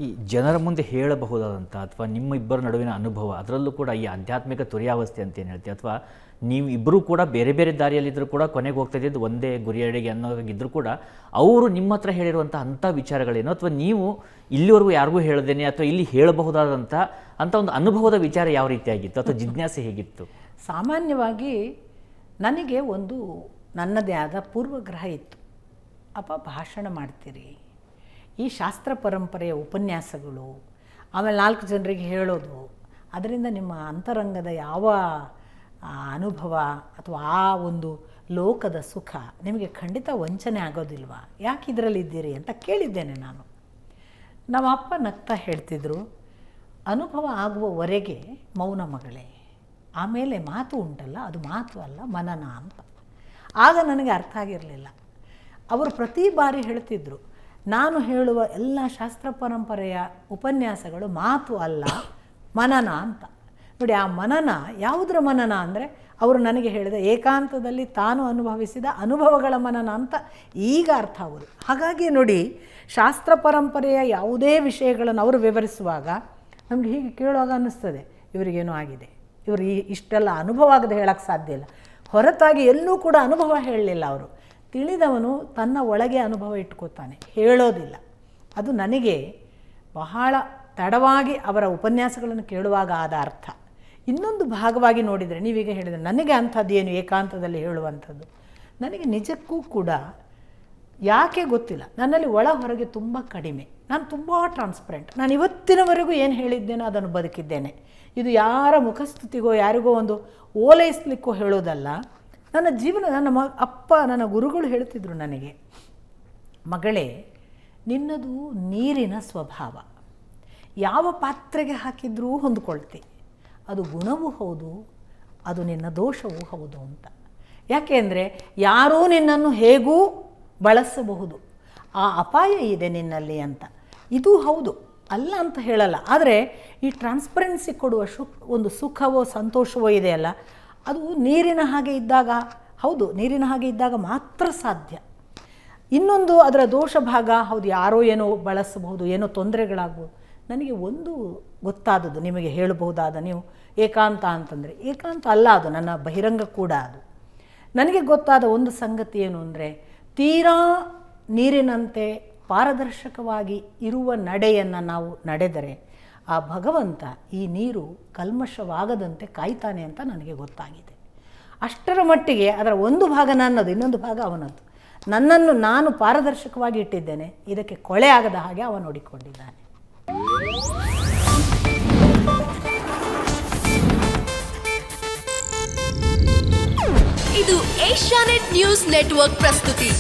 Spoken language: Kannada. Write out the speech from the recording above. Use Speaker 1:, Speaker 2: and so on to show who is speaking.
Speaker 1: ಈ ಜನರ ಮುಂದೆ ಹೇಳಬಹುದಾದಂಥ ಅಥವಾ ನಿಮ್ಮ ಇಬ್ಬರ ನಡುವಿನ ಅನುಭವ, ಅದರಲ್ಲೂ ಕೂಡ ಈ ಆಧ್ಯಾತ್ಮಿಕ ತುರ್ಯಾವಸ್ಥೆ ಅಂತ ಏನು ಹೇಳ್ತೀವಿ, ಅಥವಾ ನೀವು ಇಬ್ಬರೂ ಕೂಡ ಬೇರೆ ಬೇರೆ ದಾರಿಯಲ್ಲಿದ್ದರೂ ಕೂಡ ಕೊನೆಗೆ ಹೋಗ್ತಾ ಇದ್ದಿದ್ದು ಒಂದೇ ಗುರಿಯಡೆಗೆ ಅನ್ನೋಗಿದ್ದರೂ ಕೂಡ ಅವರು ನಿಮ್ಮ ಹತ್ರ ಹೇಳಿರುವಂಥ ಅಂಥ ವಿಚಾರಗಳೇನು, ಅಥವಾ ನೀವು ಇಲ್ಲಿವರೆಗೂ ಯಾರಿಗೂ ಹೇಳ್ದೇನೆ ಅಥವಾ ಇಲ್ಲಿ ಹೇಳಬಹುದಾದಂಥ ಅಂಥ ಒಂದು ಅನುಭವದ ವಿಚಾರ ಯಾವ ರೀತಿಯಾಗಿತ್ತು ಅಥವಾ ಜಿಜ್ಞಾಸೆ ಹೇಗಿತ್ತು?
Speaker 2: ಸಾಮಾನ್ಯವಾಗಿ ನನಗೆ ಒಂದು ನನ್ನದೇ ಆದ ಪೂರ್ವಗ್ರಹ ಇತ್ತು. ಅಪ್ಪ ಭಾಷಣ ಮಾಡ್ತೀರಿ, ಈ ಶಾಸ್ತ್ರ ಪರಂಪರೆಯ ಉಪನ್ಯಾಸಗಳು, ಆಮೇಲೆ 4 ಜನರಿಗೆ ಹೇಳೋದು, ಅದರಿಂದ ನಿಮ್ಮ ಅಂತರಂಗದ ಯಾವ ಅನುಭವ ಅಥವಾ ಆ ಒಂದು ಲೋಕದ ಸುಖ ನಿಮಗೆ ಖಂಡಿತ ವಂಚನೆ ಆಗೋದಿಲ್ವಾ, ಯಾಕೆ ಇದರಲ್ಲಿದ್ದೀರಿ ಅಂತ ಕೇಳಿದ್ದೇನೆ ನಾನು. ನಮ್ಮ ಅಪ್ಪ ನಗ್ತಾ ಹೇಳ್ತಿದ್ರು, ಅನುಭವ ಆಗುವವರೆಗೆ ಮೌನ ಮಗಳೇ, ಆಮೇಲೆ ಮಾತು ಉಂಟಲ್ಲ ಅದು ಮಾತು ಅಲ್ಲ ಮನನ ಅಂತ. ಆಗ ನನಗೆ ಅರ್ಥ ಆಗಿರಲಿಲ್ಲ. ಅವರು ಪ್ರತಿ ಬಾರಿ ಹೇಳ್ತಿದ್ರು, ನಾನು ಹೇಳುವ ಎಲ್ಲ ಶಾಸ್ತ್ರ ಪರಂಪರೆಯ ಉಪನ್ಯಾಸಗಳು ಮಾತು ಅಲ್ಲ ಮನನ ಅಂತ. ನೋಡಿ, ಆ ಮನನ ಯಾವುದರ ಮನನ ಅಂದರೆ ಅವರು ನನಗೆ ಹೇಳಿದ ಏಕಾಂತದಲ್ಲಿ ತಾನು ಅನುಭವಿಸಿದ ಅನುಭವಗಳ ಮನನ ಅಂತ ಈಗ ಅರ್ಥ ಅವರು. ಹಾಗಾಗಿ ನೋಡಿ, ಶಾಸ್ತ್ರ ಪರಂಪರೆಯ ಯಾವುದೇ ವಿಷಯಗಳನ್ನು ಅವರು ವಿವರಿಸುವಾಗ ನಮಗೆ ಹೀಗೆ ಕೇಳುವಾಗ ಅನ್ನಿಸ್ತದೆ, ಇವರಿಗೇನೋ ಆಗಿದೆ, ಇವರು ಇಷ್ಟೆಲ್ಲ ಅನುಭವ ಆಗದೆ ಹೇಳೋಕ್ಕೆ ಸಾಧ್ಯ ಇಲ್ಲ. ಹೊರತಾಗಿ ಎಲ್ಲೂ ಕೂಡ ಅನುಭವ ಹೇಳಲಿಲ್ಲ ಅವರು. ತಿಳಿದವನು ತನ್ನ ಒಳಗೆ ಅನುಭವ ಇಟ್ಕೋತಾನೆ, ಹೇಳೋದಿಲ್ಲ. ಅದು ನನಗೆ ಬಹಳ ತಡವಾಗಿ ಅವರ ಉಪನ್ಯಾಸಗಳನ್ನು ಕೇಳುವಾಗ ಆದ ಅರ್ಥ. ಇನ್ನೊಂದು ಭಾಗವಾಗಿ ನೋಡಿದರೆ, ನೀವೀಗ ಹೇಳಿದರೆ ನನಗೆ ಅಂಥದ್ದೇನು ಏಕಾಂತದಲ್ಲಿ ಹೇಳುವಂಥದ್ದು, ನನಗೆ ನಿಜಕ್ಕೂ ಕೂಡ ಯಾಕೆ ಗೊತ್ತಿಲ್ಲ, ನನ್ನಲ್ಲಿ ಒಳ ಹೊರಗೆ ತುಂಬ ಕಡಿಮೆ. ನಾನು ತುಂಬ ಟ್ರಾನ್ಸ್ಪರೆಂಟ್. ನಾನು ಇವತ್ತಿನವರೆಗೂ ಏನು ಹೇಳಿದ್ದೇನೋ ಅದನ್ನು ಬದುಕಿದ್ದೇನೆ. ಇದು ಯಾರ ಮುಖಸ್ತುತಿಗೋ ಯಾರಿಗೋ ಒಂದು ಓಲೈಸಲಿಕ್ಕೋ ಹೇಳೋದಲ್ಲ. ನನ್ನ ಜೀವನ, ನನ್ನ ಅಪ್ಪ ನನ್ನ ಗುರುಗಳು ಹೇಳ್ತಿದ್ರು ನನಗೆ, ಮಗಳೇ ನಿನ್ನದು ನೀರಿನ ಸ್ವಭಾವ, ಯಾವ ಪಾತ್ರೆಗೆ ಹಾಕಿದ್ರೂ ಹೊಂದ್ಕೊಳ್ತಿ, ಅದು ಗುಣವೂ ಹೌದು, ಅದು ನಿನ್ನ ದೋಷವೂ ಹೌದು ಅಂತ. ಯಾಕೆ ಅಂದರೆ ಯಾರೂ ನಿನ್ನನ್ನು ಹೇಗೂ ಬಳಸಬಹುದು, ಆ ಅಪಾಯ ಇದೆ ನಿನ್ನಲ್ಲಿ ಅಂತ. ಇದು ಹೌದು, ಅಲ್ಲ ಅಂತ ಹೇಳಲ್ಲ. ಆದರೆ ಈ ಟ್ರಾನ್ಸ್ಪರೆನ್ಸಿ ಕೊಡುವ ಒಂದು ಸುಖವೋ ಸಂತೋಷವೋ ಇದೆಯಲ್ಲ, ಅದು ನೀರಿನ ಹಾಗೆ ಇದ್ದಾಗ, ಹೌದು ನೀರಿನ ಹಾಗೆ ಇದ್ದಾಗ ಮಾತ್ರ ಸಾಧ್ಯ. ಇನ್ನೊಂದು ಅದರ ದೋಷ ಭಾಗ, ಹೌದು ಯಾರೋ ಏನೋ ಬಳಸಬಹುದು, ಏನೋ ತೊಂದರೆಗಳಾಗ್ಬೋದು. ನನಗೆ ಒಂದು ಗೊತ್ತಾದದ್ದು ನಿಮಗೆ ಹೇಳಬಹುದಾದ, ನೀವು ಏಕಾಂತ ಅಂತಂದರೆ ಏಕಾಂತ ಅಲ್ಲ, ಅದು ನನ್ನ ಬಹಿರಂಗ ಕೂಡ. ಅದು ನನಗೆ ಗೊತ್ತಾದ ಒಂದು ಸಂಗತಿ ಏನು ಅಂದರೆ, ತೀರಾ ನೀರಿನಂತೆ ಪಾರದರ್ಶಕವಾಗಿ ಇರುವ ನಡೆಯನ್ನು ನಾವು ನಡೆದರೆ ಆ ಭಗವಂತ ಈ ನೀರು ಕಲ್ಮಶವಾಗದಂತೆ ಕಾಯ್ತಾನೆ ಅಂತ ನನಗೆ ಗೊತ್ತಾಗಿದೆ. ಅಷ್ಟರ ಮಟ್ಟಿಗೆ ಅದರ ಒಂದು ಭಾಗ ನನ್ನದು, ಇನ್ನೊಂದು ಭಾಗ ಅವನದ್ದು. ನನ್ನನ್ನು ನಾನು ಪಾರದರ್ಶಕವಾಗಿ ಇಟ್ಟಿದ್ದೇನೆ, ಇದಕ್ಕೆ ಕೊಳೆ ಆಗದ ಹಾಗೆ ಅವ ನೋಡಿಕೊಂಡಿದ್ದಾನೆ.
Speaker 3: ಇದು ಏಷ್ಯಾನೆಟ್ ನ್ಯೂಸ್ ನೆಟ್ವರ್ಕ್ ಪ್ರಸ್ತುತಿ.